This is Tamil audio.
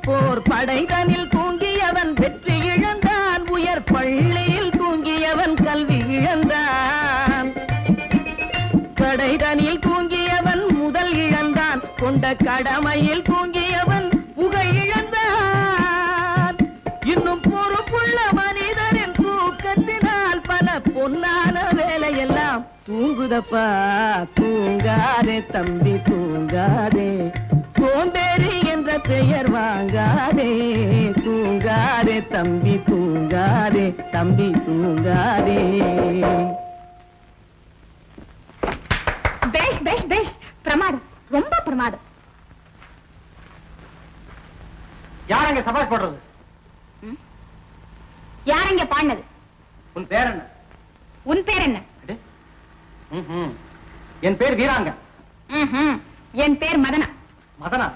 போர் படைதனில் தூங்கியவன் வெற்றி இழந்தான், உயர் பள்ளியில் தூங்கியவன் கல்வி இழந்தான். கடைதனில் தூங்கியவன் முதல் இழந்தான், கொண்ட கடமையில் தூங்கியவன் புகழ் இழந்தான். இன்னும் பொறுப்புள்ள மனிதரின் தூக்கத்தினால் பல பொன்னான வேலையெல்லாம் தூங்குதப்பா. தூங்காதே தம்பி தூங்காதே, சோம்பேறி என்ற பெயர் வாங்காதே. தூங்காதே தம்பி தூங்காதே, தம்பி தூங்காதே. பேஷ் பேஷ் பேஷ், பிரமாதம், ரொம்ப பிரமாதம். யாரங்க சபாஷ் போடுறது? யாரங்க பாடினது? உன் பேர் என்ன? உன் பேர் என்ன? என் பேர் வீராங்க. என் பேர் மதனா. மதனா?